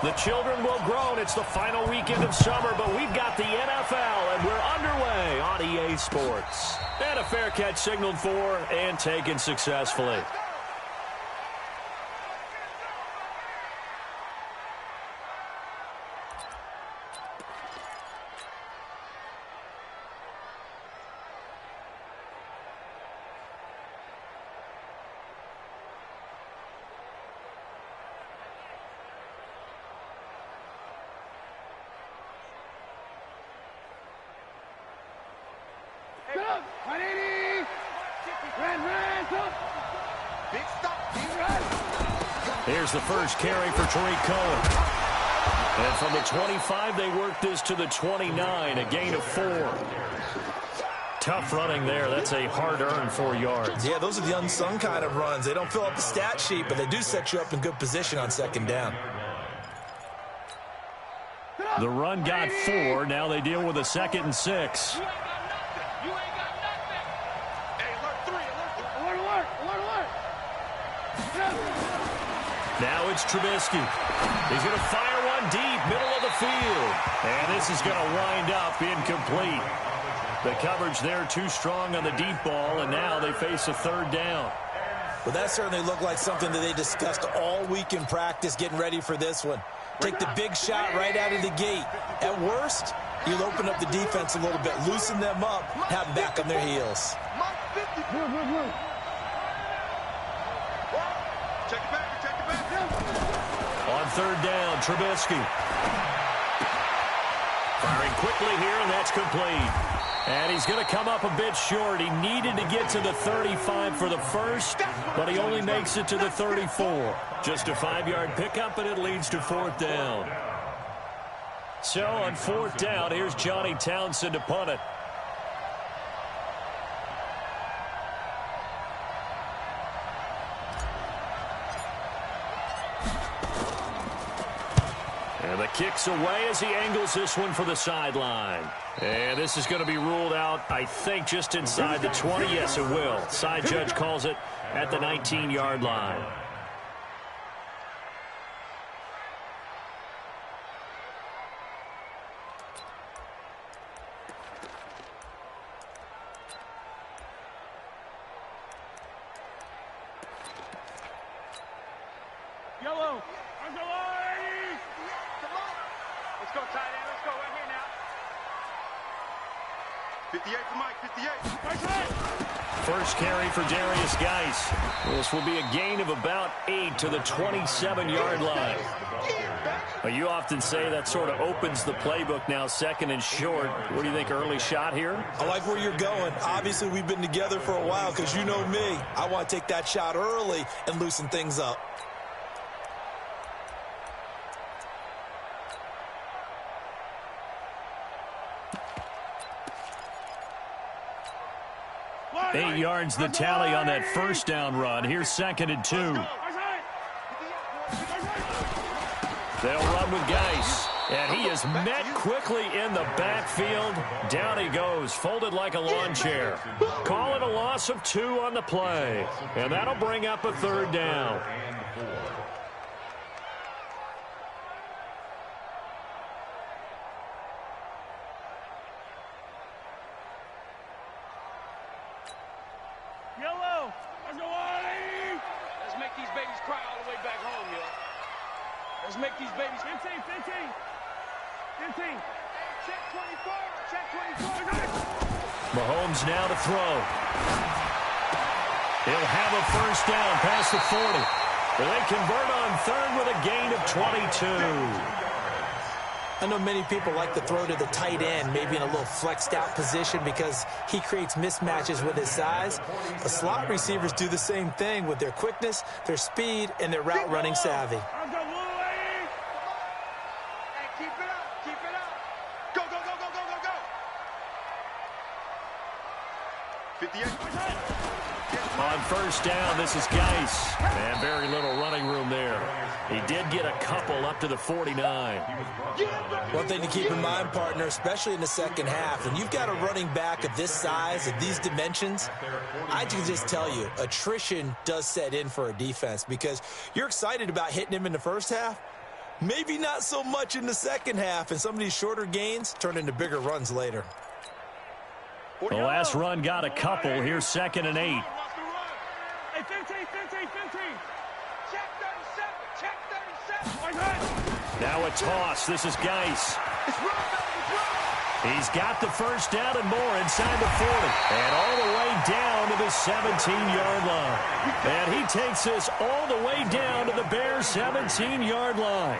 The children will groan. It's the final weekend of summer, but we've got the NFL, and we're underway on EA Sports. And a fair catch signaled for and taken successfully. Here's the first carry for Tariq Cohen. And from the 25, they work this to the 29, a gain of 4. Tough running there. That's a hard-earned 4 yards. Yeah, those are the unsung kind of runs. They don't fill up the stat sheet, but they do set you up in good position on second down. The run got 4. Now they deal with a 2nd and 6. Now it's Trubisky. He's going to fire one deep, middle of the field. And this is going to wind up incomplete. The coverage there too strong on the deep ball, and now they face a 3rd down. Well, that certainly looked like something that they discussed all week in practice getting ready for this one. Take the big shot right out of the gate. At worst, you'll open up the defense a little bit, loosen them up, have them back on their heels. On 3rd down, Trubisky. Firing quickly here, and that's complete. And he's going to come up a bit short. He needed to get to the 35 for the first, but he only makes it to the 34. Just a 5-yard pickup, and it leads to 4th down. So on 4th down, here's Johnny Townsend to punt it. And the kick's away as he angles this one for the sideline. And this is going to be ruled out, I think, just inside the 20. Yes, it will. Side judge calls it at the 19-yard line. Yellow. Let's go, tight end. Let's go right here now. 58 for Mike, 58. First carry for Darius Geis. This will be a gain of about 8 to the 27-yard line. Well, you often say that sort of opens the playbook now, 2nd and short. What do you think, early shot here? I like where you're going. Obviously, we've been together for a while because you know me. I want to take that shot early and loosen things up. Eight yards the tally on that first down run. Here's 2nd and 2. They'll run with Geis. And he is met quickly in the backfield. Down he goes, folded like a lawn chair. Call it a loss of 2 on the play. And that'll bring up a 3rd down. Yellow. Let's go, Artie. Let's make these babies cry all the way back home, yo. Let's make these babies. 15. Check 24. Check 24. Mahomes now to throw. He'll have a first down past the 40. They convert on 3rd with a gain of 22. I know many people like to throw to the tight end, maybe in a little flexed out position because he creates mismatches with his size. The slot receivers do the same thing with their quickness, their speed, and their route running savvy. Keep it up. Go. 58. On first down, this is Geis. And very little running room there. He did get a couple up to the 49. One thing to keep in mind, partner, especially in the second half, when you've got a running back of this size, of these dimensions, I can just tell you, attrition does set in for a defense because you're excited about hitting him in the first half. Maybe not so much in the second half, and some of these shorter gains turn into bigger runs later. The last run got a couple. Here's 2nd and 8. Hey, 15. Check 37. Now a toss. This is Geis. He's got the first down and more inside the 40. And all the way down to the 17-yard line. And he takes this all the way down to the Bears' 17-yard line.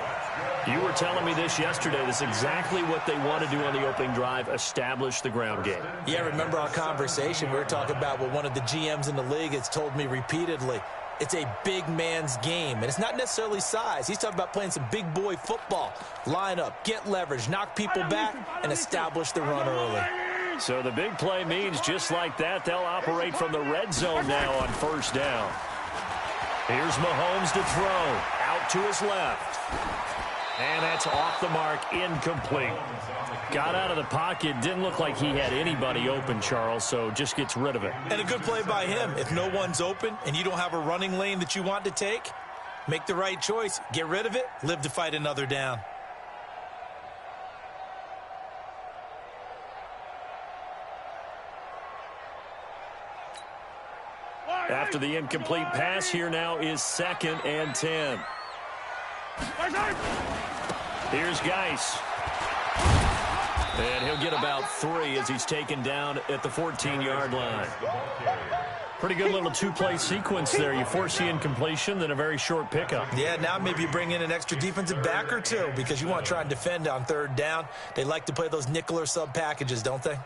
You were telling me this yesterday. This is exactly what they want to do on the opening drive, establish the ground game. Yeah, remember our conversation? We were talking about what one of the GMs in the league has told me repeatedly. It's a big man's game, and it's not necessarily size. He's talking about playing some big boy football. Line up, get leverage, knock people back, and establish the run early. So the big play means just like that, they'll operate from the red zone now on first down. Here's Mahomes to throw. Out to his left. And that's off the mark, incomplete. Got out of the pocket, didn't look like he had anybody open, Charles, so just gets rid of it. And a good play by him. If no one's open and you don't have a running lane that you want to take, make the right choice. Get rid of it, live to fight another down. After the incomplete pass, here now is 2nd and 10. Here's Geis. And he'll get about 3 as he's taken down at the 14-yard line. Pretty good little two-play sequence there. You force the incompletion, then a very short pickup. Yeah, now maybe you bring in an extra defensive back or two because you want to try and defend on 3rd down. They like to play those nickel or sub packages, don't they?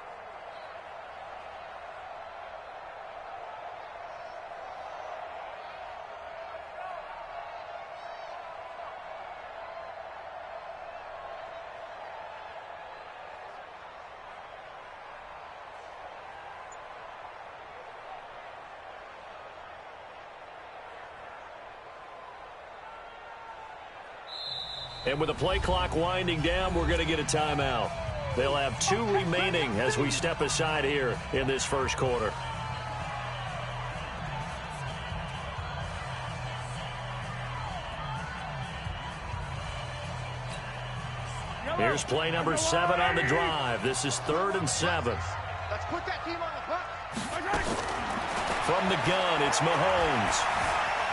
And with the play clock winding down, we're going to get a timeout. They'll have 2 remaining as we step aside here in this first quarter. Here's play number 7 on the drive. This is 3rd and 7. Let's put that team on the bus. From the gun, it's Mahomes.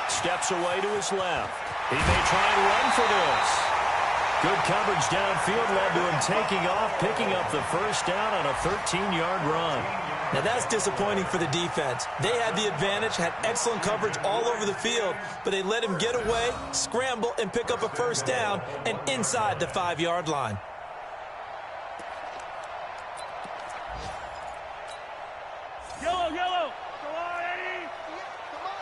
Steps away to his left. He may try and run for this. Good coverage downfield led to him taking off, picking up the first down on a 13-yard run. Now that's disappointing for the defense. They had the advantage, had excellent coverage all over the field, but they let him get away, scramble, and pick up a first down and inside the 5-yard line. Yellow. Come on, Eddie. Come on.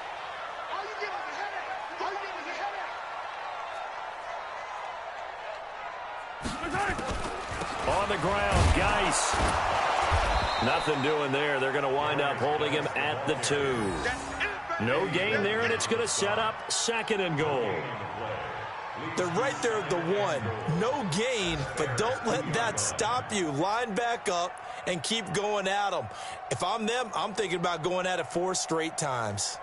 All you give us a headache. All you give us a headache. On the ground, Geis. Nothing doing there. They're going to wind up holding him at the 2. No gain there, and it's going to set up 2nd and goal. They're right there at the 1. No gain, but don't let that stop you. Line back up and keep going at them. If I'm them, I'm thinking about going at it 4 straight times.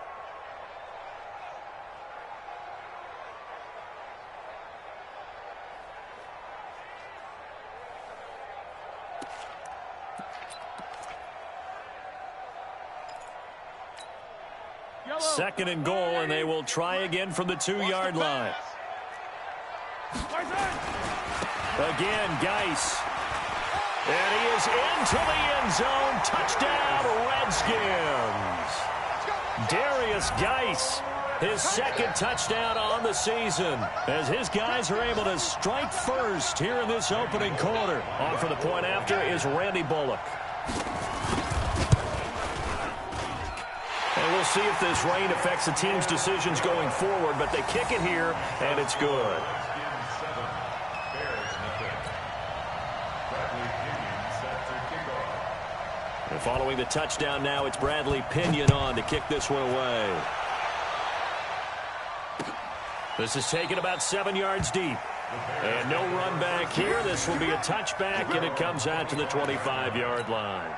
Second and goal, and they will try again from the 2-yard line. Again, Geis. And he is into the end zone. Touchdown, Redskins. Darius Geis, his 2nd touchdown on the season, as his guys are able to strike first here in this opening quarter. On for the point after is Randy Bullock. And we'll see if this rain affects the team's decisions going forward, but they kick it here, and it's good. And following the touchdown now, it's Bradley Pinion on to kick this one away. This is taken about 7 yards deep. And no run back here. This will be a touchback, and it comes out to the 25-yard line.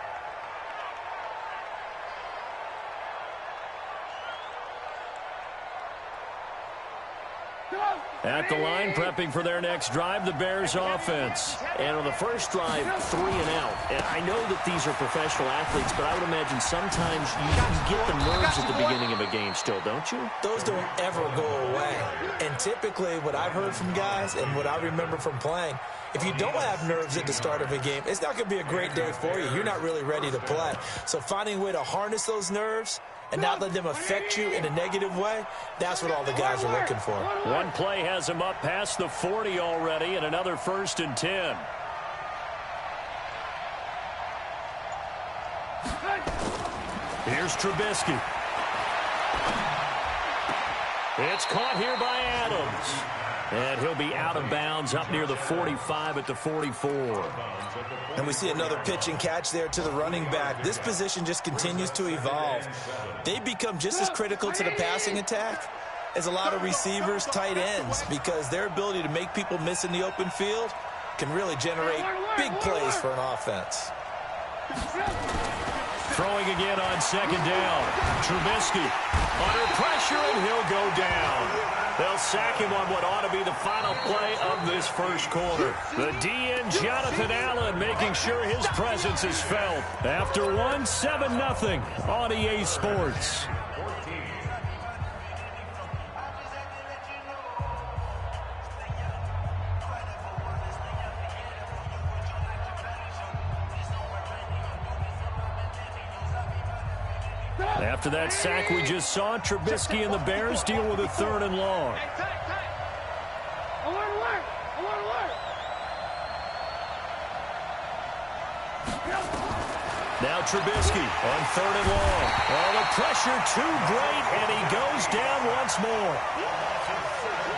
At the line, prepping for their next drive, the Bears offense. And on the first drive, 3 and out. And I know that these are professional athletes, but I would imagine sometimes you get the nerves at the beginning of a game still, don't you? Those don't ever go away. And typically what I've heard from guys and what I remember from playing, if you don't have nerves at the start of a game, it's not going to be a great day for you. You're not really ready to play. So finding a way to harness those nerves and not let them affect you in a negative way, that's what all the guys are looking for. One play has him up past the 40 already, and another 1st and 10. Here's Trubisky. It's caught here by Adams. And he'll be out of bounds up near the 45 at the 44. And we see another pitch and catch there to the running back. This position just continues to evolve. They become just as critical to the passing attack as a lot of receivers, tight ends, because their ability to make people miss in the open field can really generate big plays for an offense. Throwing again on 2nd down. Trubisky under pressure, and he'll go down. They'll sack him on what ought to be the final play of this first quarter. The DN, Jonathan Allen, making sure his presence is felt. After one, 7-0 on EA Sports. After that sack we just saw, Trubisky and the Bears deal with a 3rd and long. Now Trubisky on 3rd and long. Oh, the pressure too great, and he goes down once more.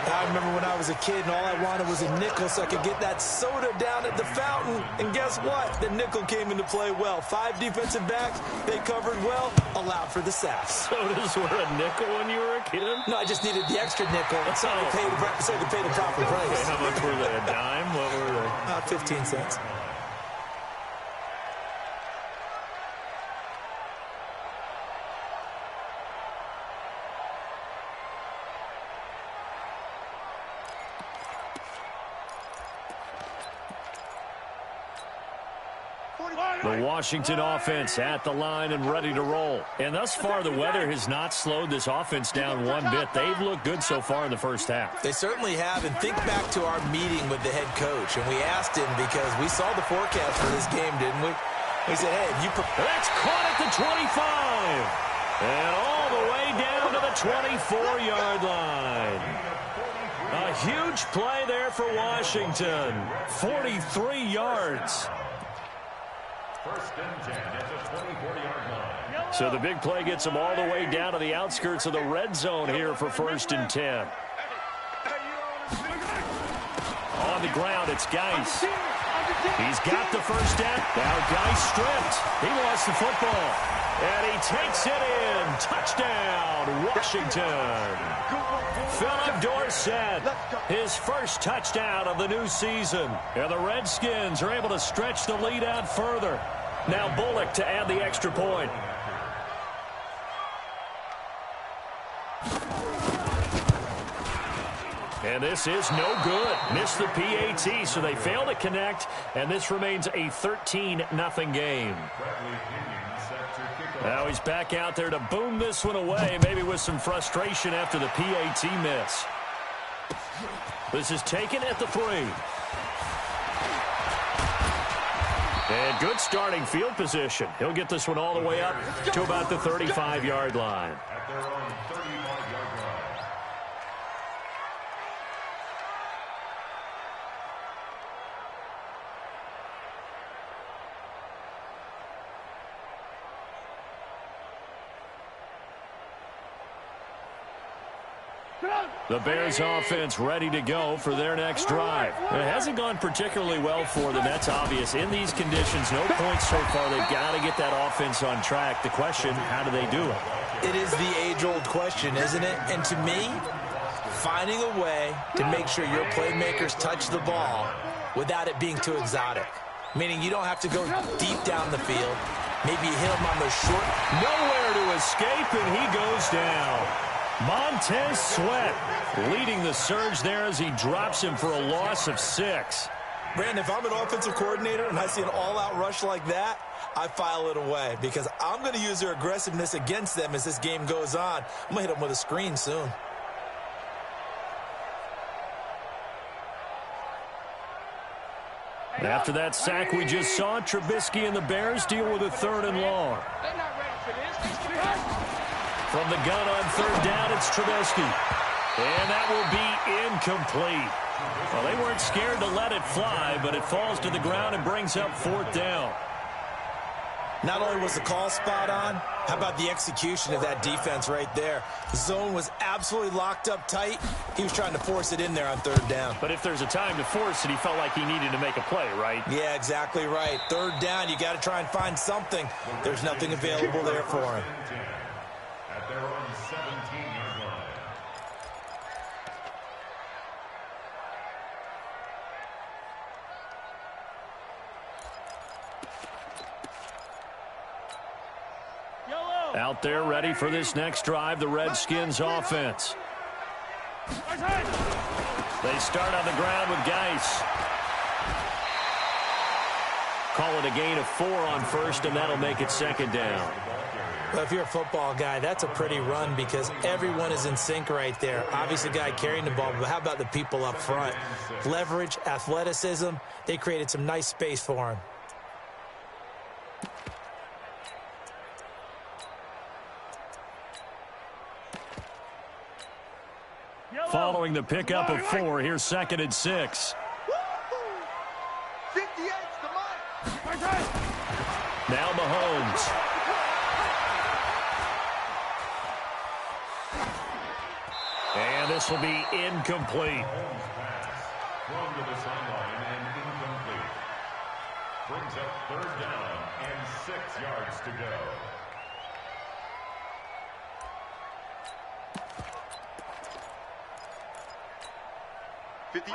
I remember when I was a kid and all I wanted was a nickel so I could get that soda down at the fountain. And guess what? The nickel came into play well. 5 defensive backs, they covered well, allowed for the sacks. Sodas were a nickel when you were a kid? No, I just needed the extra nickel so I could pay the proper price. Okay, how much were they? A dime? What were they? 15 cents. The Washington offense at the line and ready to roll. And thus far, the weather has not slowed this offense down one bit. They've looked good so far in the first half. They certainly have. And think back to our meeting with the head coach. And we asked him because we saw the forecast for this game, didn't we? We said, hey, that's caught at the 25. And all the way down to the 24-yard line. A huge play there for Washington. 43 yards. 1st and 10 at the 24-yard line. So the big play gets them all the way down to the outskirts of the red zone here for 1st and 10. On the ground, it's Geis. He's got the first down. Now Geis stripped. He lost the football. And he takes it in. Touchdown, Washington. Philip Dorsett, his first touchdown of the new season. And the Redskins are able to stretch the lead out further. Now Bullock to add the extra point. And this is no good. Missed the PAT, so they fail to connect, and this remains a 13-0 game. Now he's back out there to boom this one away, maybe with some frustration after the PAT miss. This is taken at the 3. And good starting field position. He'll get this one all the way up to about the 35-yard line. At their own 35-yard line. The Bears offense ready to go for their next drive. It hasn't gone particularly well for them. That's obvious. In these conditions, no points so far. They've got to get that offense on track. The question, how do they do it? It is the age-old question, isn't it? And to me, finding a way to make sure your playmakers touch the ball without it being too exotic. Meaning you don't have to go deep down the field. Maybe you hit him on the short. Nowhere to escape, and he goes down. Montez Sweat leading the surge there as he drops him for a loss of 6. Brandon, if I'm an offensive coordinator and I see an all-out rush like that, I file it away because I'm going to use their aggressiveness against them as this game goes on. I'm going to hit them with a screen soon. After that sack we just saw, Trubisky and the Bears deal with a 3rd and long. They're not ready for this. From the gun on 3rd down, it's Trubisky. And that will be incomplete. Well, they weren't scared to let it fly, but it falls to the ground and brings up 4th down. Not only was the call spot on, how about the execution of that defense right there? The zone was absolutely locked up tight. He was trying to force it in there on 3rd down. But if there's a time to force it, he felt like he needed to make a play, right? Yeah, exactly right. 3rd down, you got to try and find something. There's nothing available there for him. At their own 17-yard line. Out there ready for this next drive, the Redskins offense. They start on the ground with Geis. Call it a gain of 4 on 1st, and that'll make it 2nd down. Well, if you're a football guy, that's a pretty run because everyone is in sync right there. Obviously, the guy carrying the ball, but how about the people up front? Leverage, athleticism, they created some nice space for him. Following the pickup of 4, here's 2nd and 6. 58's the mark. Now Mahomes. And this will be incomplete. Thrown to the sideline and incomplete. Brings up 3rd down and 6 yards to go.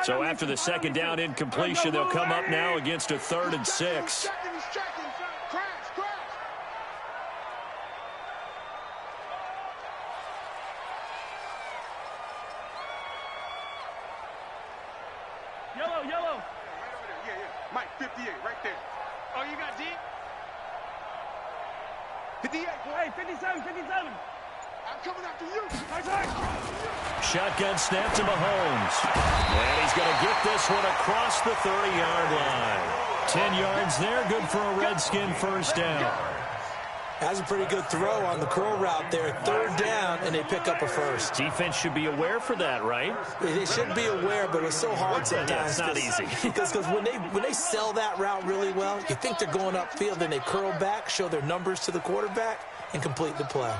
So after the 2nd down incompletion, they'll come up now against a 3rd and 6. Yellow. Right over there. Yeah. Mike, 58, right there. Oh, you got deep? 58. Hey, 57. I'm coming after you. Shotgun snap to Mahomes. And he's going to get this one across the 30-yard line. 10 yards there, good for a Redskin 1st down. That's a pretty good throw on the curl route there. 3rd down, and they pick up a 1st. Defense should be aware for that, right? They should be aware, but it's so hard sometimes. Yeah, it's not easy. Because when they sell that route really well, you think they're going upfield, then they curl back, show their numbers to the quarterback, and complete the play.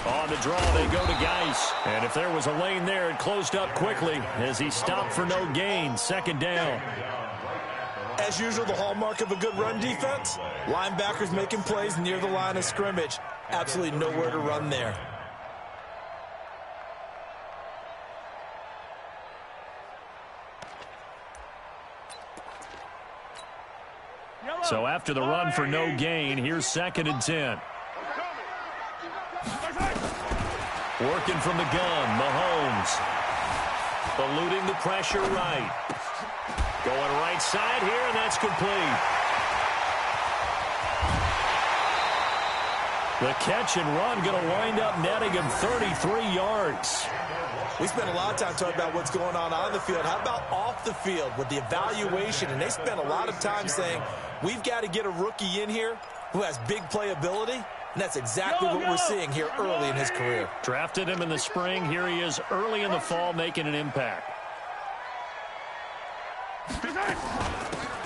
On the draw, they go to Geis. And if there was a lane there, it closed up quickly as he stopped for no gain. 2nd down. As usual, the hallmark of a good run defense, linebackers making plays near the line of scrimmage. Absolutely nowhere to run there. So after the run for no gain, here's 2nd and 10. Working from the gun, Mahomes. Eluding the pressure right. Going right side here, and that's complete. The catch and run going to wind up netting him 33 yards. We spent a lot of time talking about what's going on the field. How about off the field with the evaluation? And they spent a lot of time saying, we've got to get a rookie in here who has big playability. And that's exactly what we're seeing here early in his career. Drafted him in the spring. Here he is early in the fall making an impact.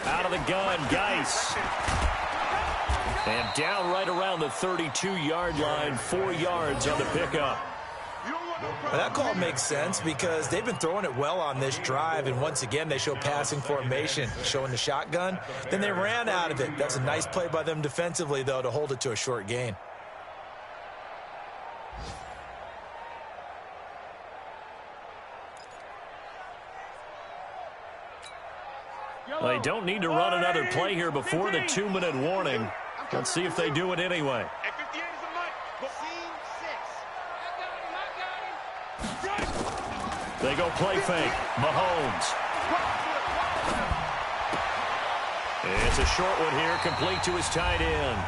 Out of the gun, Geis. And down right around the 32-yard line, 4 yards on the pickup. Well, that call makes sense because they've been throwing it well on this drive, and once again they show passing formation, showing the shotgun. Then they ran out of it. That's a nice play by them defensively, though, to hold it to a short gain. Well, they don't need to run another play here before the 2-minute warning. Let's see if they do it anyway. They go play fake. Mahomes. It's a short one here, complete to his tight end.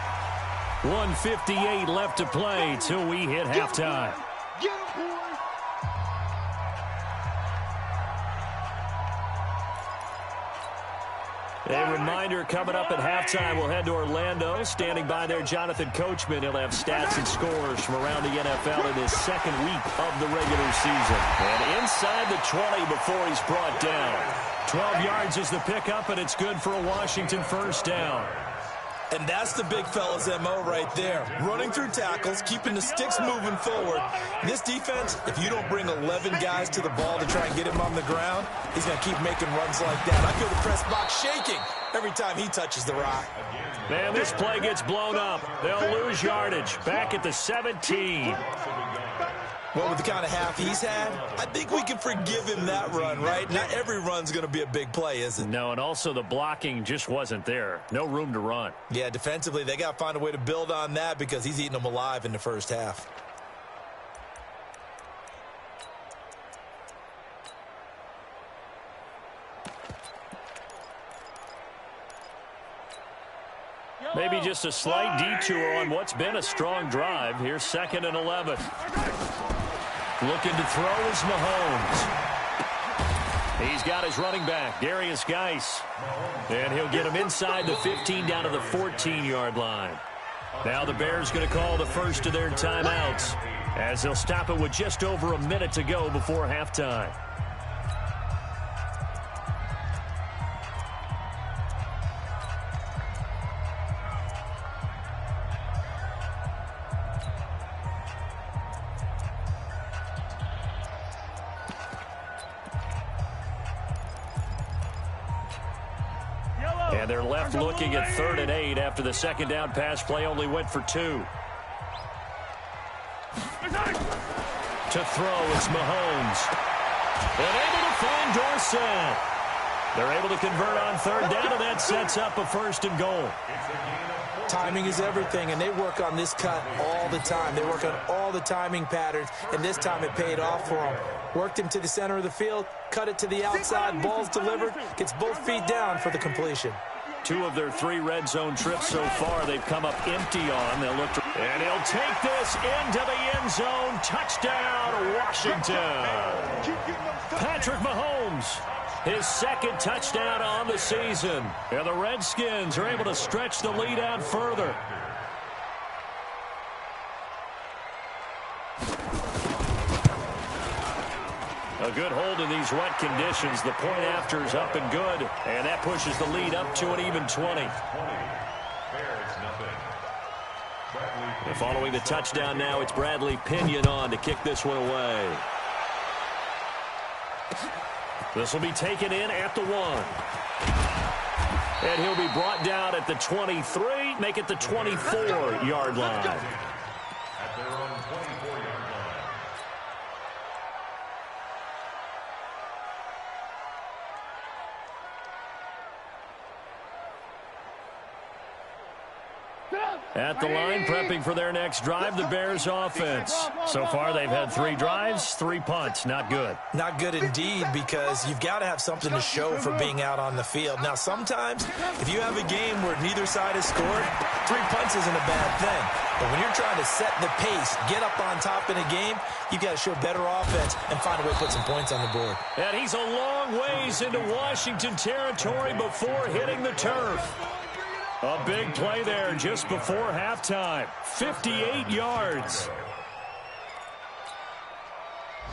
1:58 left to play till we hit halftime. A reminder coming up at halftime, we'll head to Orlando. Standing by there, Jonathan Coachman. He'll have stats and scores from around the NFL in his second week of the regular season. And inside the 20 before he's brought down. 12 yards is the pickup, and it's good for a Washington first down. And that's the big fella's MO right there. Running through tackles, keeping the sticks moving forward. This defense, if you don't bring 11 guys to the ball to try and get him on the ground, he's going to keep making runs like that. I feel the press box shaking every time he touches the rock. Man, this play gets blown up. They'll lose yardage. Back at the 17. Well, with the kind of half he's had, I think we can forgive him that run, right? Not every run's going to be a big play, is it? No, and also the blocking just wasn't there. No room to run. Yeah, defensively, they got to find a way to build on that because he's eating them alive in the first half. Maybe just a slight detour on what's been a strong drive. Here's 2nd and 11. Looking to throw is Mahomes. He's got his running back, Darius Geis. And he'll get him inside the 15 down to the 14-yard line. Now the Bears going to call the first of their timeouts as they'll stop it with just over a minute to go before halftime. And they're left looking at 3rd and 8 after the second down pass play only went for 2. To throw, it's Mahomes. And able to find Dorsett. They're able to convert on 3rd down, and that sets up a 1st and goal. Timing is everything, and they work on this cut all the time. They work on all the timing patterns, and this time it paid off for them. Worked him to the center of the field, cut it to the outside, ball's delivered, gets both feet down for the completion. 2 of their 3 red zone trips so far, they've come up empty on. They'll look to, and he'll take this into the end zone. Touchdown, Washington. Patrick Mahomes, his 2nd touchdown on the season. And the Redskins are able to stretch the lead out further. A good hold in these wet conditions. The point after is up and good. And that pushes the lead up to an even 20. And following the touchdown now, it's Bradley Pinion on to kick this one away. This will be taken in at the 1. And he'll be brought down at the 23, make it the 24-yard line. At their own 24-yard line. At the line, prepping for their next drive, the Bears offense. So far, they've had 3 drives, 3 punts. Not good. Not good indeed, because you've got to have something to show for being out on the field. Now, sometimes, if you have a game where neither side has scored, 3 punts isn't a bad thing. But when you're trying to set the pace, get up on top in a game, you've got to show better offense and find a way to put some points on the board. And he's a long ways into Washington territory before hitting the turf. A big play there just before halftime. 58 yards.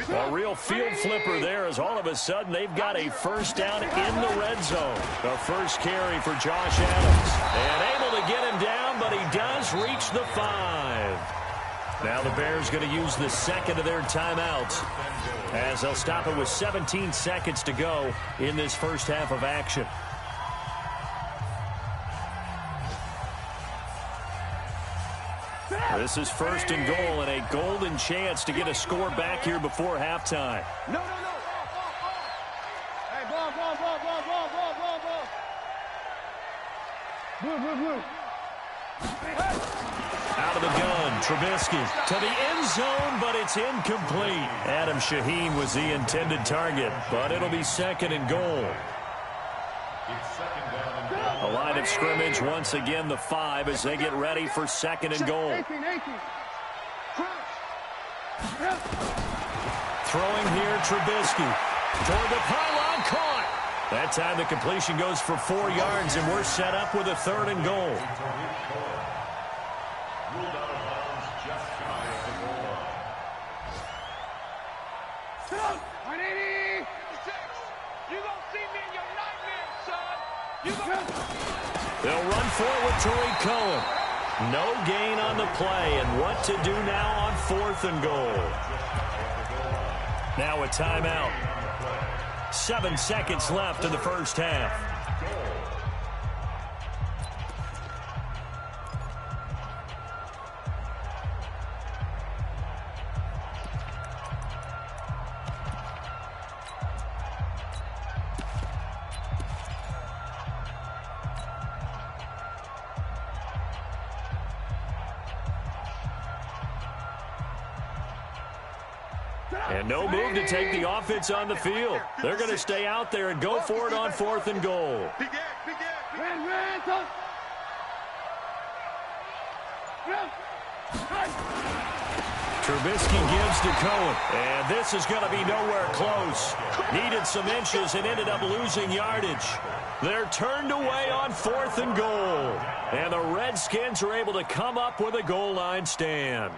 A real field flipper there as all of a sudden they've got a first down in the red zone. The first carry for Josh Adams. And able to get him down, but he does reach the 5. Now the Bears going to use the second of their timeouts as they'll stop it with 17 seconds to go in this first half of action. This is first and goal and a golden chance to get a score back here before halftime. No. Hey, ball. Blue. Out of the gun, Trubisky to the end zone, but it's incomplete. Adam Shaheen was the intended target, but it'll be second and goal. A line of scrimmage, once again the 5 as they get ready for second and goal. 18. Throwing here, Trubisky toward the pylon, caught. That time the completion goes for 4 yards, and we're set up with a third and goal. Ruled out of bounds just shy of the goal line. 180. You gonna see me in your nightmares, son. You gonna... They'll run for it with Tariq Cohen. No gain on the play, and what to do now on fourth and goal. Now a timeout. 7 seconds left in the first half. And no move to take the offense on the field. They're going to stay out there and go for it on fourth and goal. Trubisky gives to Cohen. And this is going to be nowhere close. Needed some inches and ended up losing yardage. They're turned away on fourth and goal. And the Redskins are able to come up with a goal line stand.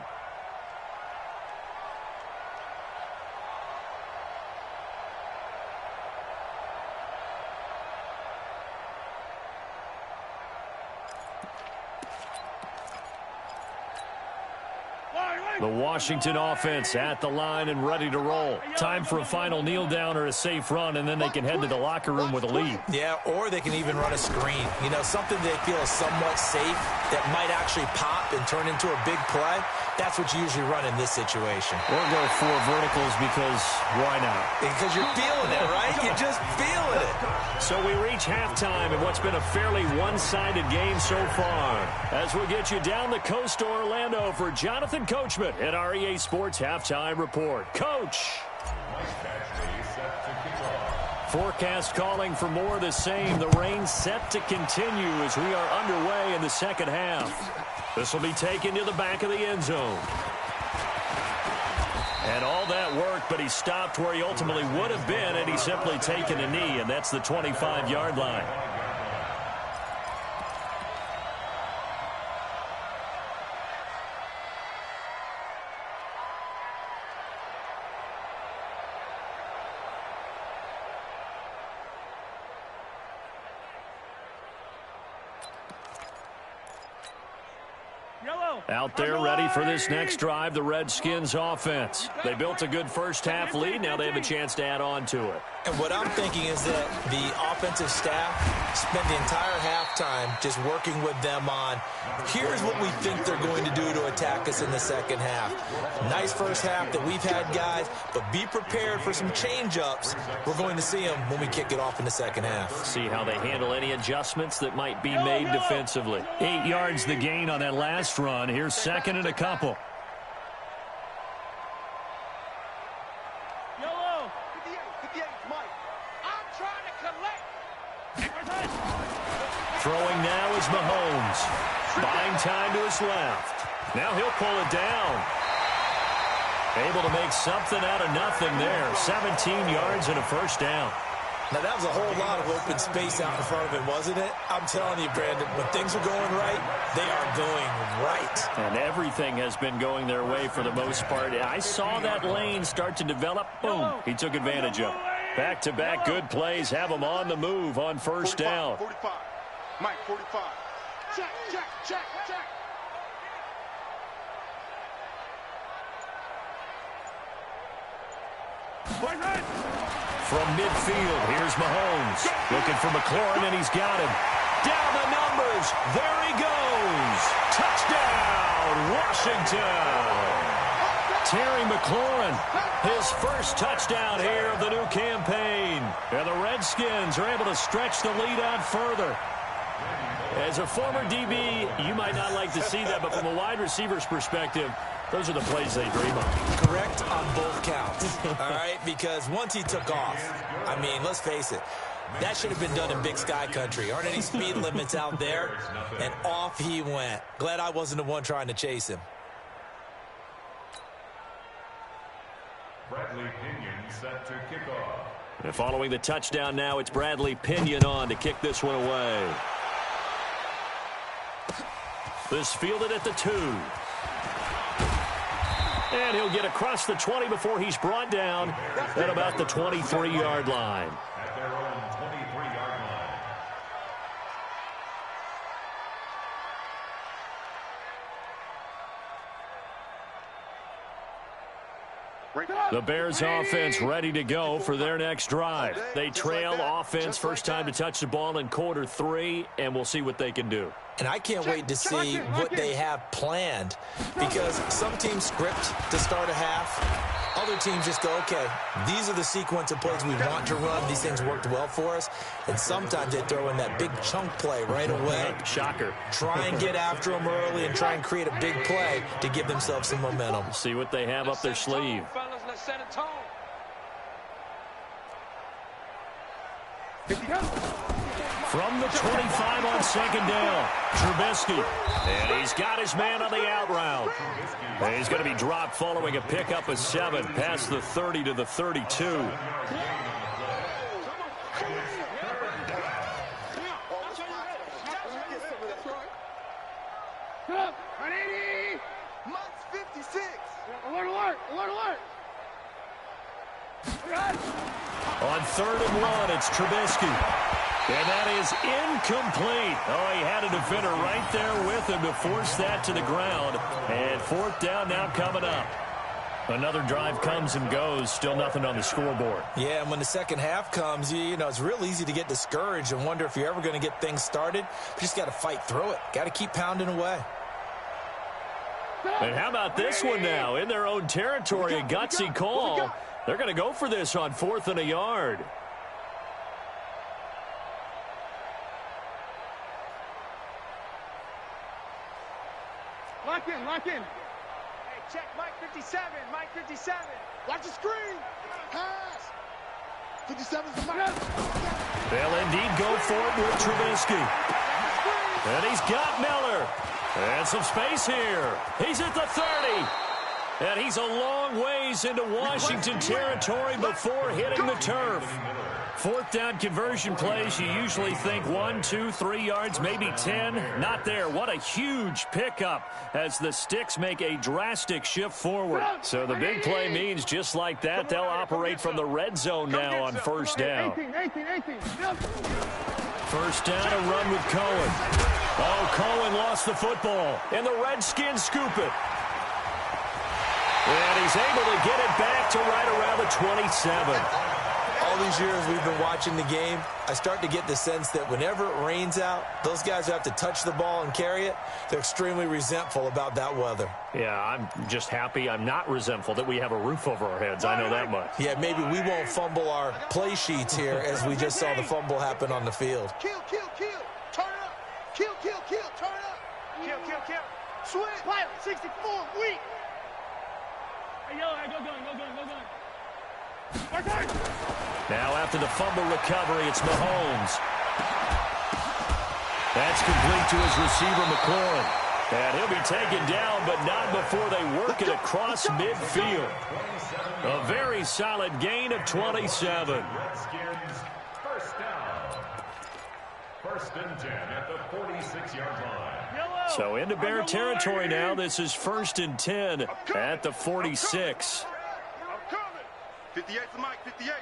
The Washington offense at the line and ready to roll. Time for a final kneel down or a safe run, and then they can head to the locker room with a lead. Yeah, or they can even run a screen. You know, something they feel is somewhat safe that might actually pop and turn into a big play. That's what you usually run in this situation. Or go for verticals because why not? Because you're feeling it, right? You're just feeling it. So we reach halftime in what's been a fairly one-sided game so far. As we get you down the coast to Orlando for Jonathan Coachman at our EA Sports Halftime Report. Coach! Forecast calling for more of the same. The rain set to continue as we are underway in the second half. This will be taken to the back of the end zone. And all that work, but he stopped where he ultimately would have been, and he's simply taken a knee, and that's the 25-yard line. Out there ready for this next drive, the Redskins offense. They built a good first-half lead. Now they have a chance to add on to it. And what I'm thinking is that the offensive staff spent the entire halftime just working with them on, here's what we think they're going to do to attack us in the second half. Nice first half that we've had, guys, but be prepared for some change-ups. We're going to see them when we kick it off in the second half. See how they handle any adjustments that might be made defensively. 8 yards the gain on that last run. Here's second and a couple. Yellow. 58, Mike. I'm trying to collect. Throwing now is Mahomes. Buying time to his left. Now he'll pull it down. Able to make something out of nothing there. 17 yards and a first down. Now, that was a whole lot of open space out in front of him, wasn't it? I'm telling you, Brandon, when things are going right, they are going right. And everything has been going their way for the most part. I saw that lane start to develop. Boom. He took advantage of it. Back-to-back good plays have him on the move on first down. 45. Mike, 45. Check. From midfield, here's Mahomes. Looking for McLaurin, and he's got him. Down the numbers. There he goes. Touchdown, Washington. Terry McLaurin, his first touchdown here of the new campaign. And the Redskins are able to stretch the lead out further. As a former DB, you might not like to see that, but from a wide receiver's perspective, those are the plays they dream of. Correct on both counts, all right? Because once he took off, I mean, let's face it, that should have been done in Big Sky country. Aren't any speed limits out there? And off he went. Glad I wasn't the one trying to chase him. Bradley Pinion set to kick off. And following the touchdown now, it's Bradley Pinion on to kick this one away. This fielded at the 2. And he'll get across the 20 before he's brought down at about the 23-yard line. At their own 23-yard line. The Bears offense ready to go for their next drive. They trail offense first time to touch the ball in quarter 3, and we'll see what they can do. And I can't wait to see what they have planned, because some teams script to start a half. Other teams just go, okay, these are the sequence of plays we want to run. These things worked well for us. And sometimes they throw in that big chunk play right away. Shocker. Try and get after them early and try and create a big play to give themselves some momentum. See what they have up their sleeve. Let's set a tone. From the 25 on second down, Trubisky. And he's got his man on the out route. And he's going to be dropped following a pickup of 7 past the 30 to the 32. Months 56. Alert, alert, alert, alert. On 3rd and 1, it's Trubisky. And that is incomplete. Oh, he had a defender right there with him to force that to the ground. And 4th down now coming up. Another drive comes and goes. Still nothing on the scoreboard. Yeah, and when the second half comes, you know, it's real easy to get discouraged and wonder if you're ever going to get things started. You just got to fight through it. Got to keep pounding away. And how about this one now? In their own territory, a gutsy call. They're going to go for this on 4th and a yard. Lock in, lock in. Hey, check Mike 57, Mike 57. Watch the screen. Pass. 57's the Mike. They'll indeed go for it with Trubisky. And he's got Miller. And some space here. He's at the 30. And he's a long ways into Washington territory before hitting the turf. 4th down conversion plays, you usually think 1, 2, 3 yards, maybe 10. Not there. What a huge pickup as the Sticks make a drastic shift forward. So the big play means just like that, they'll operate from the red zone now on 1st down. 18. 1st down, a run with Cohen. Oh, Cohen lost the football, and the Redskins scoop it. And he's able to get it back to right around the 27. All these years we've been watching the game, I start to get the sense that whenever it rains out, those guys who have to touch the ball and carry it, they're extremely resentful about that weather. Yeah, I'm just happy I'm not resentful that we have a roof over our heads. I know that much. Yeah, maybe we won't fumble our play sheets here as we just saw the fumble happen on the field. Kill. Turn up. Kill. Turn up. Kill. Switch. Pilot 64. Weak. Hey, yo, go gun. Now after the fumble recovery, it's Mahomes. That's complete to his receiver, McLaurin. And he'll be taken down, but not before they work it across midfield. A very solid gain of 27. Redskins, 1st down. 1st and 10 at the 46-yard line. So into Bear territory now. This is 1st and 10 at the 46. 58 to Mike, 58.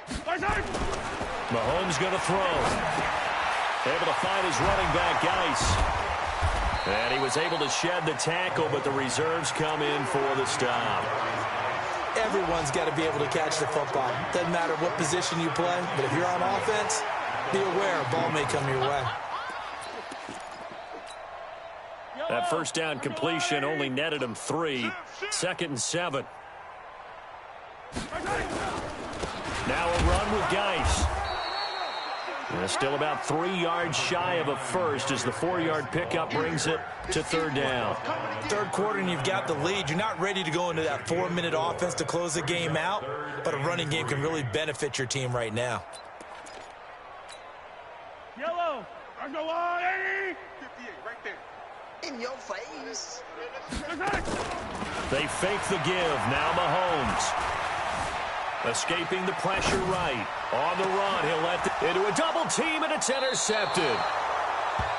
Mahomes going to throw. Able to find his running back, Geis. And he was able to shed the tackle, but the reserves come in for the stop. Everyone's got to be able to catch the football. Doesn't matter what position you play, but if you're on offense, be aware a ball may come your way. That first down completion only netted him 3. 2nd and 7. Now a run with Geis. And still about 3 yards shy of a first as the 4-yard pickup brings it to 3rd down. Third quarter and you've got the lead. You're not ready to go into that 4-minute offense to close the game out, but a running game can really benefit your team right now. Yellow. I go on, 58, right there. In your face. They fake the give. Now Mahomes. Escaping the pressure right. On the run, he'll let into a double team, and it's intercepted.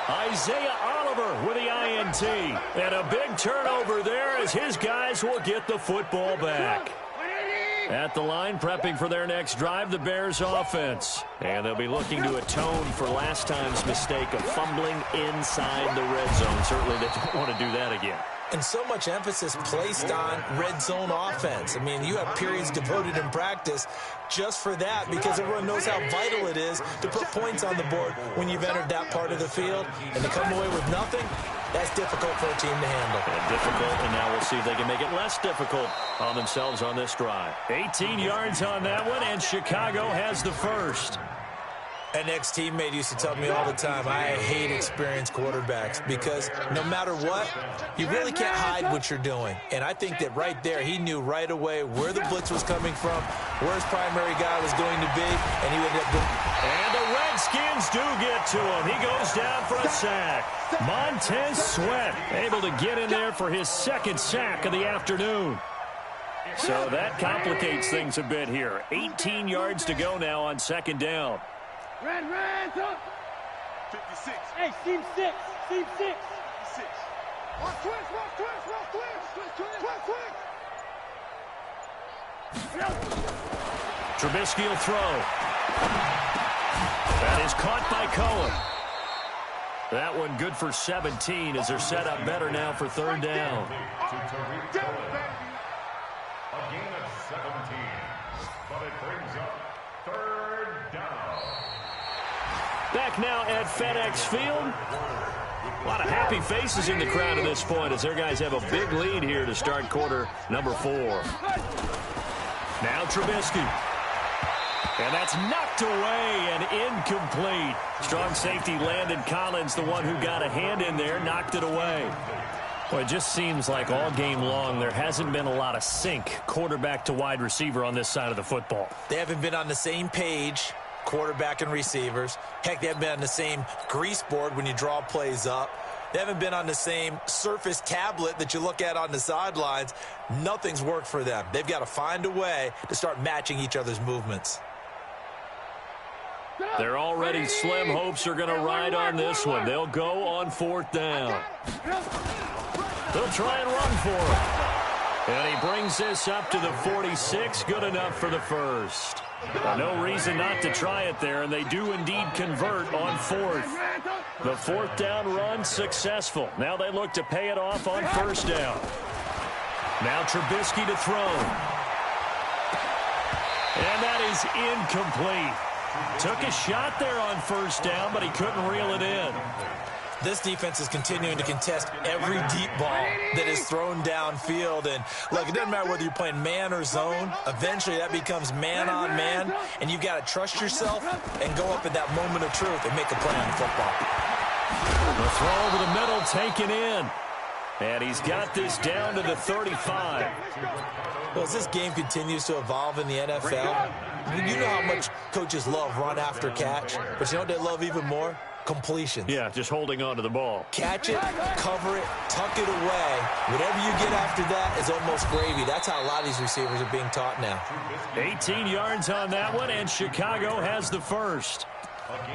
Isaiah Oliver with the INT. And a big turnover there as his guys will get the football back. At the line, prepping for their next drive, the Bears offense. And they'll be looking to atone for last time's mistake of fumbling inside the red zone. Certainly they don't want to do that again. And so much emphasis placed on red zone offense. I mean, you have periods devoted in practice just for that because everyone knows how vital it is to put points on the board when you've entered that part of the field. And to come away with nothing, that's difficult for a team to handle. Difficult, and now we'll see if they can make it less difficult on themselves on this drive. 18 yards on that one, and Chicago has the first. An ex-teammate used to tell me all the time, I hate experienced quarterbacks because no matter what, you really can't hide what you're doing. And I think that right there, he knew right away where the blitz was coming from, where his primary guy was going to be, and he would have been. And the Redskins do get to him. He goes down for a sack. Montez Sweat able to get in there for his 2nd sack of the afternoon. So that complicates things a bit here. 18 yards to go now on 2nd down. Red, up. 56. Hey, seam 6. Seam 6. 56. Rock twist. Trubisky will throw. That is caught by Cohen. That one good for 17 as they're set up better now for 3rd down. A gain of 17, but it brings up 3rd down. Back now at FedEx Field. A lot of happy faces in the crowd at this point as their guys have a big lead here to start quarter number 4. Now Trubisky. And that's knocked away and incomplete. Strong safety Landon Collins, the one who got a hand in there, knocked it away. Well, it just seems like all game long there hasn't been a lot of sync quarterback to wide receiver on this side of the football. They haven't been on the same page, quarterback and receivers. Heck, they haven't been on the same grease board when you draw plays up. They haven't been on the same surface tablet that you look at on the sidelines. Nothing's worked for them. They've got to find a way to start matching each other's movements. Their already slim hopes are going to ride on this one. They'll go on 4th down. They'll try and run for it. And he brings this up to the 46. Good enough for the first. No reason not to try it there, and they do indeed convert on 4th. The 4th down run successful. Now they look to pay it off on 1st down. Now Trubisky to throw. And that is incomplete. Took a shot there on 1st down, but he couldn't reel it in. This defense is continuing to contest every deep ball that is thrown downfield. And, look, it doesn't matter whether you're playing man or zone. Eventually, that becomes man on man, and you've got to trust yourself and go up at that moment of truth and make a play on the football. The throw over the middle taken in. And he's got this down to the 35. Well, as this game continues to evolve in the NFL, you know how much coaches love run after catch, but you know what they love even more? Completions. Yeah, just holding on to the ball. Catch it, cover it, tuck it away. Whatever you get after that is almost gravy. That's how a lot of these receivers are being taught now. 18 yards on that one, and Chicago has the first.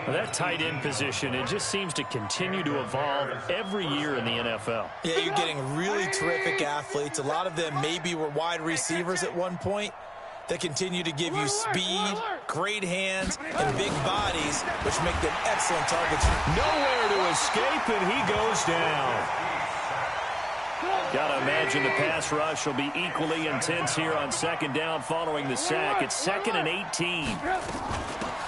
Well, that tight end position, it just seems to continue to evolve every year in the NFL. Yeah, you're getting really terrific athletes. A lot of them maybe were wide receivers at one point. They continue to give you speed, great hands, and big bodies, which make them excellent targets. Nowhere to escape, and he goes down. Got to imagine the pass rush will be equally intense here on second down following the sack. It's 2nd and 18.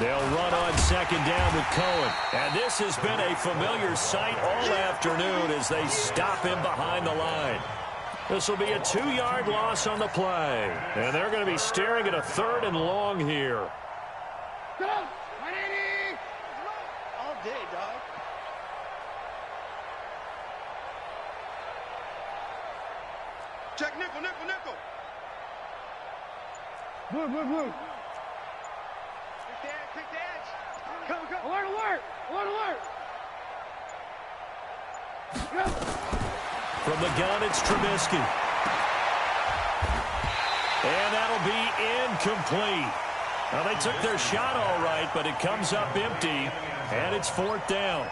They'll run on second down with Cohen. And this has been a familiar sight all afternoon as they stop him behind the line. This will be a 2-yard loss on the play. And they're going to be staring at a 3rd and long here. Go! 180! All day, dog. Check nickel, nickel, nickel. Blue, blue, blue. Quick the edge. Go, go. Alert, alert. Alert, alert. Go. From the gun, it's Trubisky. And that'll be incomplete. Well, they took their shot all right, but it comes up empty, and it's 4th down.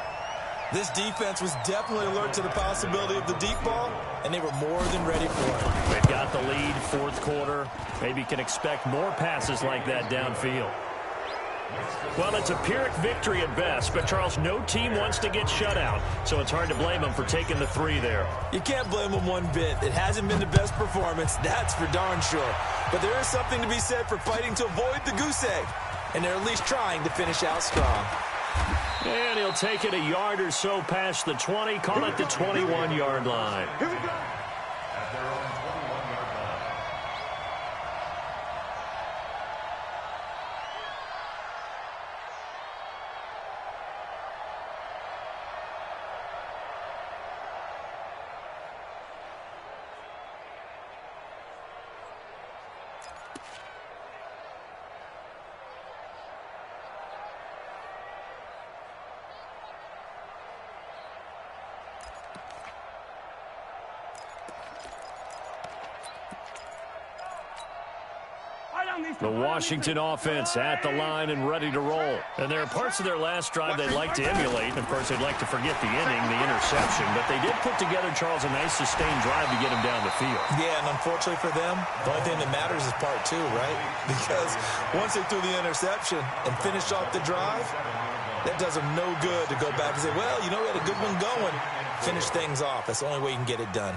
This defense was definitely alert to the possibility of the deep ball, and they were more than ready for it. They've got the lead, 4th quarter. Maybe can expect more passes like that downfield. Well, it's a Pyrrhic victory at best, but, Charles, no team wants to get shut out, so it's hard to blame them for taking the 3 there. You can't blame them one bit. It hasn't been the best performance, that's for darn sure. But there is something to be said for fighting to avoid the goose egg, and they're at least trying to finish out strong. And he'll take it a yard or so past the 20, call it the 21-yard line. Here we go. At their own 21-yard line. The Washington offense at the line and ready to roll. And there are parts of their last drive they'd like to emulate. Of course, they'd like to forget the inning, the interception. But they did put together, Charles, a nice sustained drive to get him down the field. Yeah, and unfortunately for them, the only thing that matters is part 2, right? Because once they threw the interception and finished off the drive, that does them no good to go back and say, well, you know, we had a good one going. Finish things off. That's the only way you can get it done.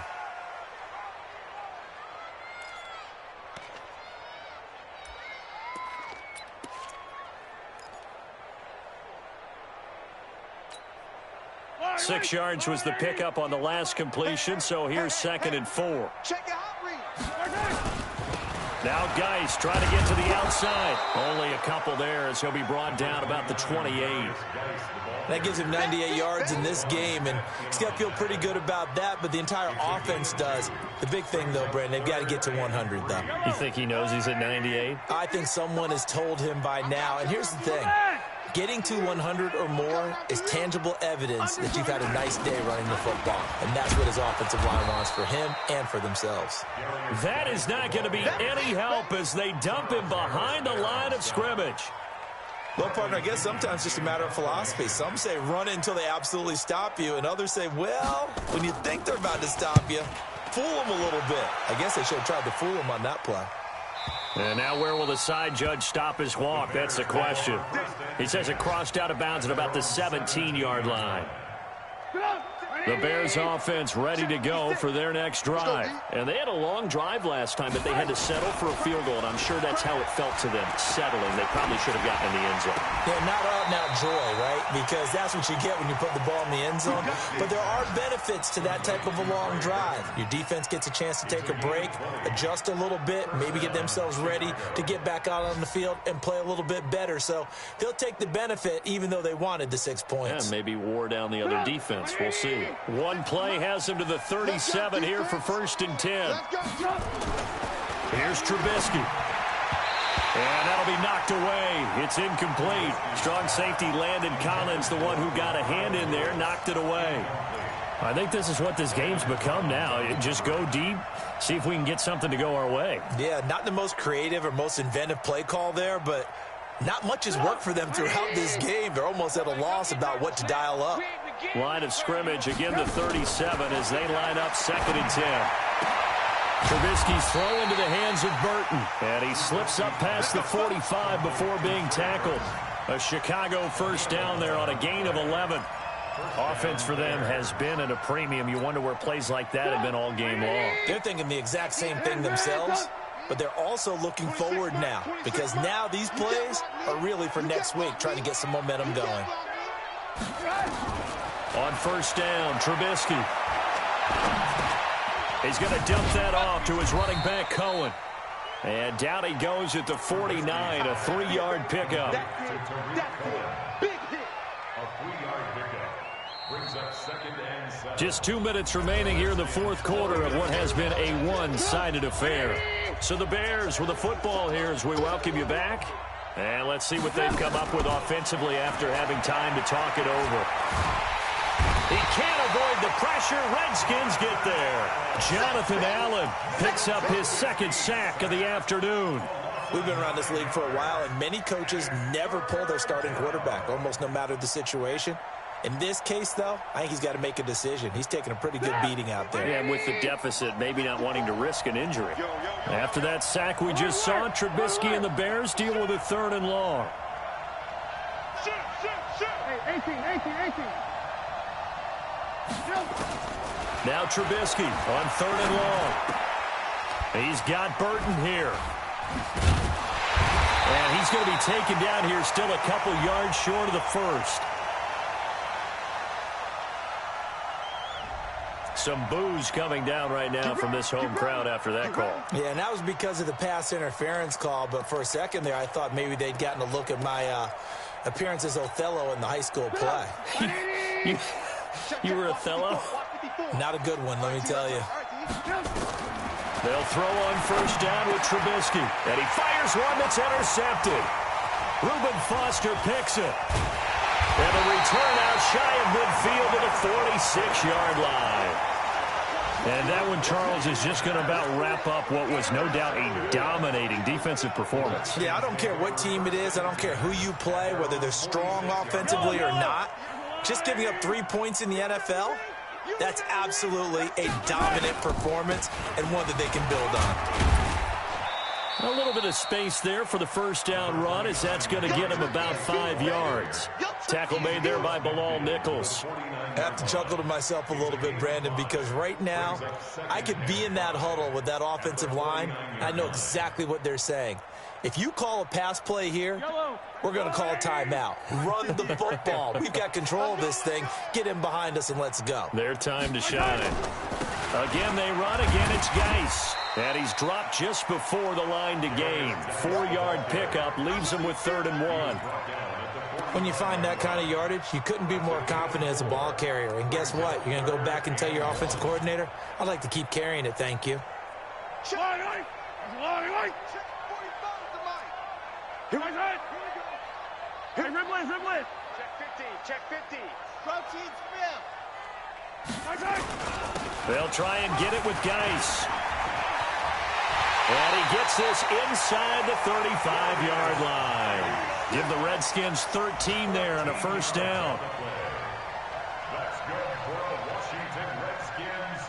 Six yards was the pickup on the last completion, so here's 2nd and 4. Check your hot read. Now Geis trying to get to the outside. Only a couple there as he'll be brought down about the 28. That gives him 98 yards in this game, and he's got to feel pretty good about that, but the entire offense does. The big thing, though, Brandon, they've got to get to 100, though. You think he knows he's at 98? I think someone has told him by now, and here's the thing. Getting to 100 or more is tangible evidence that you've had a nice day running the football, and that's what his offensive line wants for him and for themselves. That is not going to be any help as they dump him behind the line of scrimmage. Well, partner, I guess sometimes it's just a matter of philosophy. Some say run it until they absolutely stop you, and others say, well, when you think they're about to stop you, fool them a little bit. I guess they should have tried to fool him on that play. And now where will the side judge stop his walk? That's the question. He says it crossed out of bounds at about the 17-yard line. The Bears offense ready to go for their next drive. And they had a long drive last time, but they had to settle for a field goal, and I'm sure that's how it felt to them, settling. They probably should have gotten in the end zone. Yeah, not out-and-out joy, right? Because that's what you get when you put the ball in the end zone. But there are benefits to that type of a long drive. Your defense gets a chance to take a break, adjust a little bit, maybe get themselves ready to get back out on the field and play a little bit better. So they'll take the benefit even though they wanted the 6 points. Yeah, maybe wore down the other defense. We'll see. One play has him to the 37 here for 1st and 10. Here's Trubisky. And that'll be knocked away. It's incomplete. Strong safety Landon Collins, the one who got a hand in there, knocked it away. I think this is what this game's become now. Just go deep, see if we can get something to go our way. Yeah, not the most creative or most inventive play call there, but not much has worked for them throughout this game. They're almost at a loss about what to dial up. Line of scrimmage, again the 37 as they line up 2nd and 10. Trubisky's throw into the hands of Burton, and he slips up past the 45 before being tackled. A Chicago first down there on a gain of 11. Offense for them has been at a premium. You wonder where plays like that have been all game long. They're thinking the exact same thing themselves, but they're also looking forward now because now these plays are really for next week, trying to get some momentum going. On first down, Trubisky. He's going to dump that off to his running back, Cohen. And down he goes at the 49, a 3-yard pickup. Big hit. A 3-yard pickup. Brings up 2nd and 7. Just 2 minutes remaining here in the fourth quarter of what has been a one-sided affair. So the Bears with the football here as we welcome you back. And let's see what they've come up with offensively after having time to talk it over. He can't avoid the pressure. Redskins get there. Jonathan Allen picks up his 2nd sack of the afternoon. We've been around this league for a while, and many coaches never pull their starting quarterback, almost no matter the situation. In this case, though, I think he's got to make a decision. He's taking a pretty good beating out there. Yeah, and with the deficit, maybe not wanting to risk an injury. After that sack we just saw, Trubisky and the Bears deal with a 3rd and long. Hey, 18. Now Trubisky on 3rd and long. He's got Burton here. And he's going to be taken down here still a couple yards short of the first. Some boos coming down right now from this home crowd after that call. Yeah, and that was because of the pass interference call, but for a second there I thought maybe they'd gotten a look at my appearance as Othello in the high school play. You were Othello? Not a good one, let me tell you. They'll throw on first down with Trubisky. And he fires one that's intercepted. Reuben Foster picks it. And a return out shy of midfield to the 46-yard line. And that one, Charles, is just going to about wrap up what was no doubt a dominating defensive performance. Yeah, I don't care what team it is. I don't care who you play, whether they're strong offensively or not. Just giving up 3 points in the NFL, that's absolutely a dominant performance and one that they can build on. A little bit of space there for the first down run as that's going to get him about 5 yards. Tackle made there by Bilal Nichols. I have to chuckle to myself a little bit, Brandon, because right now I could be in that huddle with that offensive line. I know exactly what they're saying. If you call a pass play here, we're going to call a timeout. Run the football. We've got control of this thing. Get him behind us and let's go. Their time to shine. Again, they run. Again, it's Geis. And he's dropped just before the line to gain. 4-yard pickup leaves him with 3rd and 1. When you find that kind of yardage, you couldn't be more confident as a ball carrier. And guess what? You're going to go back and tell your offensive coordinator, I'd like to keep carrying it, thank you. Hey, Riblin. Check 50. Protein spill. They'll try and get it with Geis. And he gets this inside the 35-yard line. Give the Redskins 13 there on a first down. That's good for the Washington Redskins.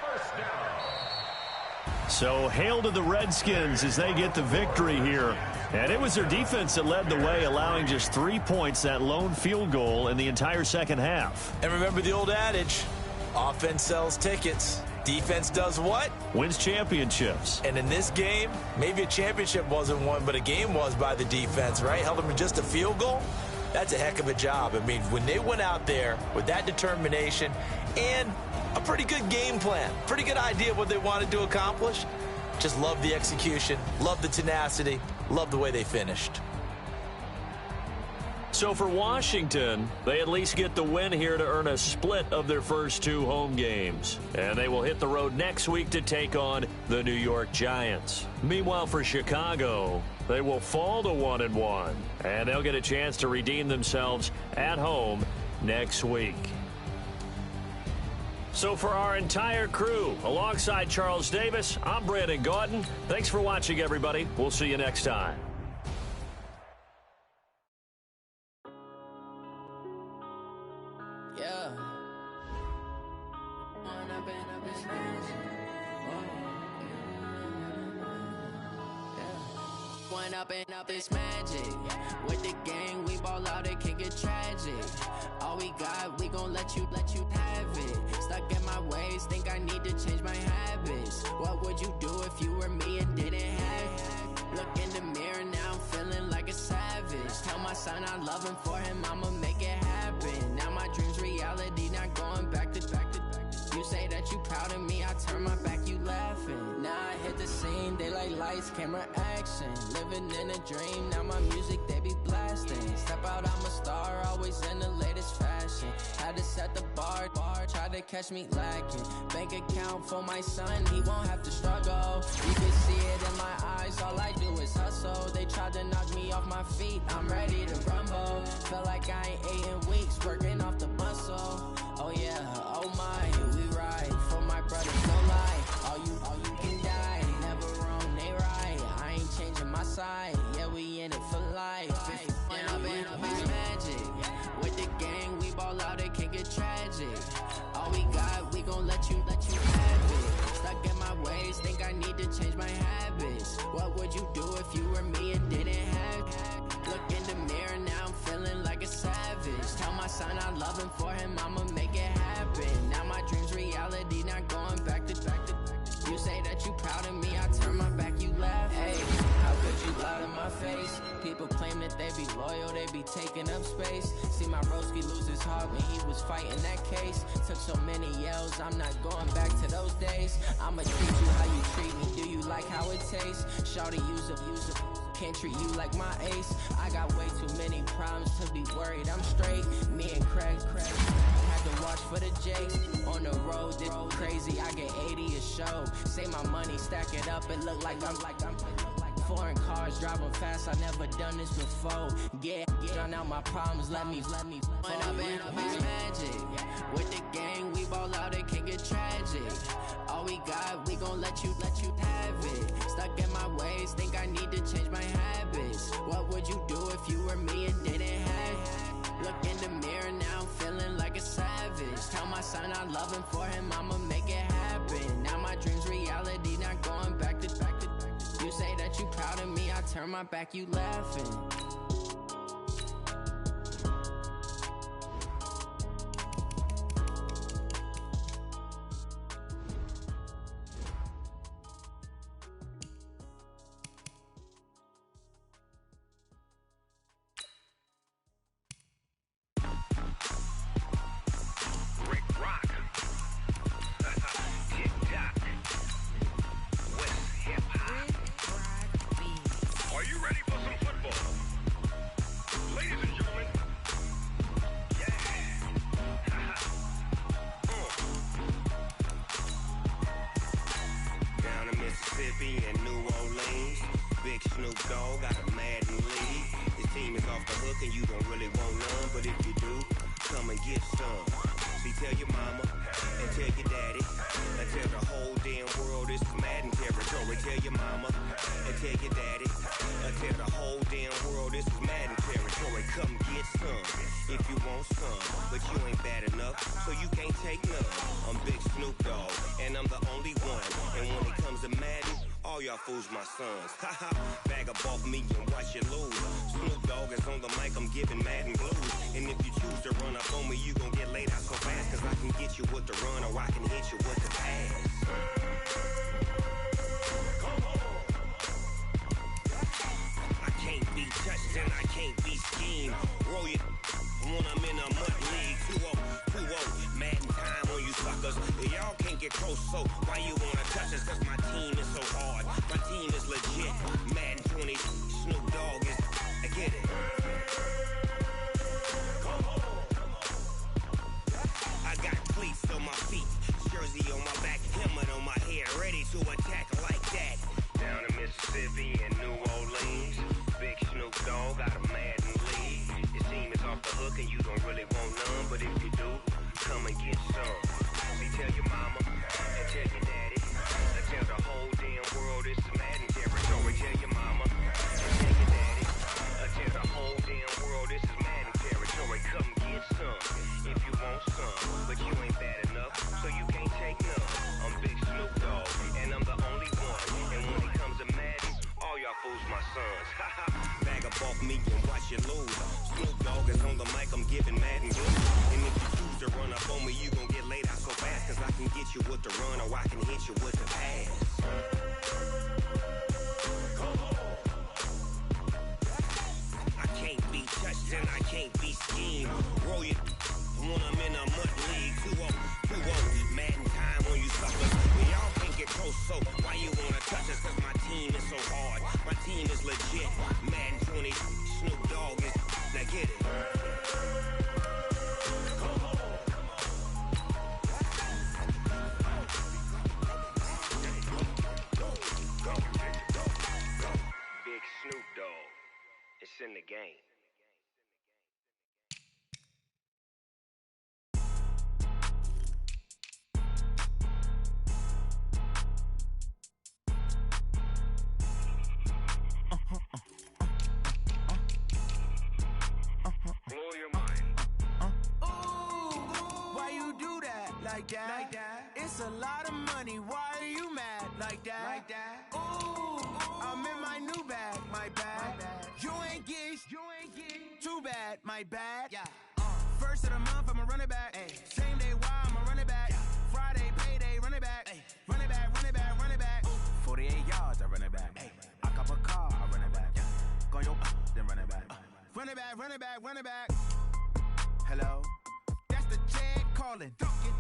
First down. So hail to the Redskins as they get the victory here. And it was their defense that led the way, allowing just 3 points, that lone field goal in the entire second half. And remember the old adage, offense sells tickets. Defense does what? Wins championships. And in this game, maybe a championship wasn't won, but a game was by the defense, right? Held them to just a field goal. That's a heck of a job. I mean, when they went out there with that determination and a pretty good game plan, pretty good idea of what they wanted to accomplish, just love the execution, love the tenacity, love the way they finished. So for Washington, they at least get the win here to earn a split of their first 2 home games. And they will hit the road next week to take on the New York Giants. Meanwhile, for Chicago, they will fall to 1-1. And they'll get a chance to redeem themselves at home next week. So for our entire crew, alongside Charles Davis, I'm Brandon Gaudin. Thanks for watching, everybody. We'll see you next time. One up and up is magic. With the gang, we ball out, it can get tragic. All we got, we gon' let you have it. Stuck in my ways, think I need to change my habits. What would you do if you were me and didn't have it? Look in the mirror, now I'm feeling like a savage. Tell my son I love him, for him I'ma make it happen. Now my dream's reality, not going back to. You say that you proud of me, I turn my back, you laughing. Now I hit the scene, they like lights, camera, action. Living in a dream, now my music, they be blasting. Step out, I'm a star, always in the latest fashion. Had to set the bar, try to catch me lacking. Bank account for my son, he won't have to struggle. You can see it in my eyes, all I do is hustle. They tried to knock me off my feet, I'm ready to rumble. Feel like I ain't ate in weeks, working off the muscle. Oh yeah, oh my, we ride for my brothers, no lie. All you can die, never wrong, they right. I ain't changing my side, yeah, we in it for life. When up and up is magic. With the gang, we ball out, it can get tragic. All we got, we gon' let you have it. Stuck in my ways, think I need to change my habits. What would you do if you were me and didn't have it? Look in the mirror, now I'm feeling like a savage. Tell my son I love him, for him I'ma make it happen. Now my dream's reality, not going back to. You say that you proud of me, I turn my back, you laugh. Hey, how could you lie to my face? People claim that they be loyal, they be taking up space. See my broski lose his heart when he was fighting that case. Took so many yells, I'm not going back to those days. I'ma treat you how you treat me, do you like how it tastes? Shawty, use a can't treat you like my ace. I got way too many problems to be worried, I'm straight. Me and Craig had to watch for the Jakes. On the road, this crazy, I get 80 a show. Say my money, stack it up, it look like I'm foreign cars, driving fast, I never done this before. Yeah, drown out my problems, let me. When up and up is magic. With the gang, we ball out, it can get tragic. All we got, we gon' let you have it. Stuck in my ways, think I need to change my habits. What would you do if you were me and didn't have it? Look in the mirror, now I'm feeling like a savage. Tell my son I love him, for him I'ma make it happen. Now my dream's reality, not going back to. You say that you proud of me, I turn my back, you laughing. Fools my sons. Haha, bag up off me and watch you lose. Snoop Dogg is on the mic, I'm giving Madden blues. And if you choose to run up on me, you gon' get laid out so fast. Cause I can get you with the run or I can hit you with the pass. I can't be touched and I can't be schemed. Roll you when I'm in a mud league. 2-0, Madden time on you suckers. Y'all can't get close, so why you wanna touch us? Cause my team is so hard. My team is legit. Madden 20, Snoop Dogg is. I get it. I got cleats on my feet, jersey on my back, helmet on my head, ready to attack like that. Down in Mississippi and New Orleans, big Snoop Dogg got a Madden league. Your team is off the hook and you don't really want none, but if you do, come and get some. See, tell your mama and tell your daddy. Tell the whole damn world it's Madden territory. Tell your mama and tell your daddy. Tell the whole damn world this is Madden territory. Come get some if you want some, but you ain't bad enough, so you can't take none. I'm Big Snoop Dogg, and I'm the only one. And when it comes to Madden, all y'all fools my sons. fast, cause I can get you with the run or I can hit you with the pass. I can't be touched and I can't be schemed. Roll you when I'm in a mud league. 2-0, mad in time when you suckers. When y'all can't get close, so why you wanna touch us? Cause my team is so hard. My team is legit. Madden 20, Snoop Dogg is. Now get it. Big Snoop Dogg. It's in the game. Blow your mind. Ooh, why you do that? Like that? It's a lot of money. Why are you mad? Like that? Ooh, I'm in my new bag. My bad. You ain't geek. Too bad. My bad. Yeah. First of the month, I'ma run it back. Ay. Same day, why I'ma run it back. Friday, payday, run it back. Ay. Run it back. 48 yards, I run it back. Ay. I cop a car, I run it back. Go your then run it back. Run it back. Hello? That's the check calling.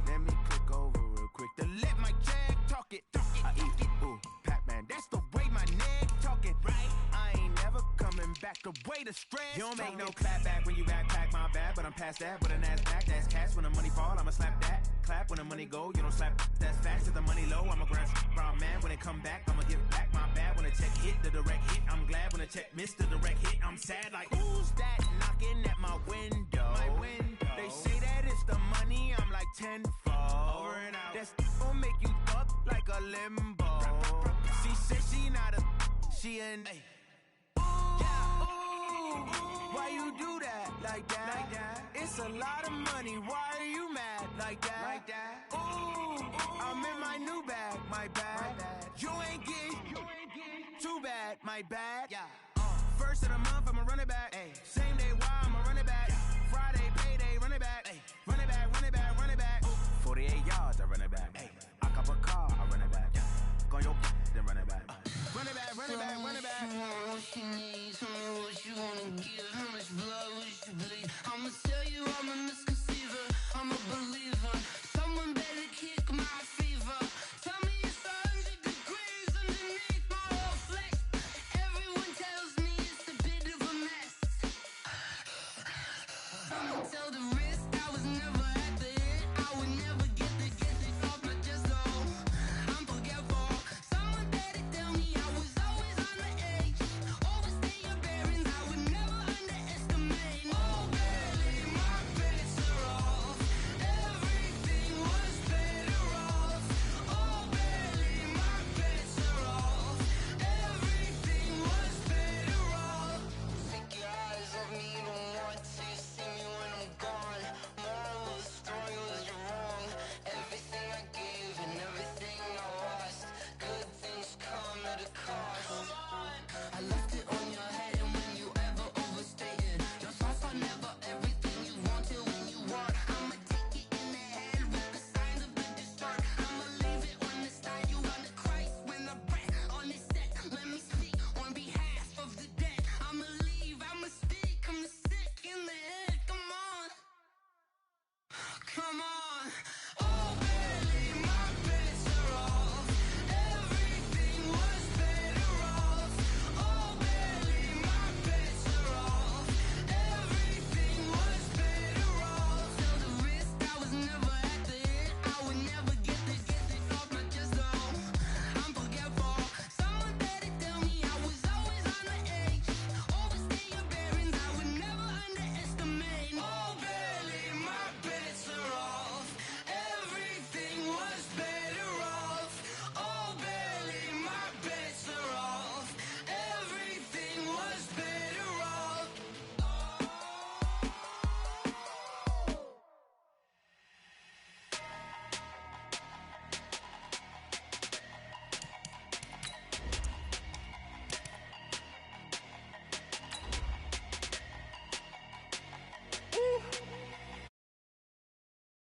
Let me click over real quick to let my check talk it. I eat it. Ooh, Pac-Man, that's the way my neck talking. Right? I ain't never coming back the way the stress. You don't make no clap back when you backpack, my bad. But I'm past that with an ass back. That's cash when the money fall, I'ma slap that. Clap when the money go, you don't slap. That's fast as the money low. I'm a grand brown man. When it come back, I'ma give back my bad. When the check hit, the direct hit. I'm glad when the check missed the direct hit. I'm sad like, who's that knocking at my window? They say that it's the money, I'm like tenfold. Over and out. That's gon' make you up like a limbo. She said she not a, she an. Why you do that? Like that? It's a lot of money. Why are you mad? Like that? Ooh, I'm in my new bag. My bad. You ain't geek. Too bad. My bad. Yeah. First of the month, I'ma run it back. Ay. Same day, why I'ma run it back. Friday, payday, run it back. Ay. Run it back. 48 yards, I run it back. Ay. I cop a car, I run it back. Go your then run it back. Run it back.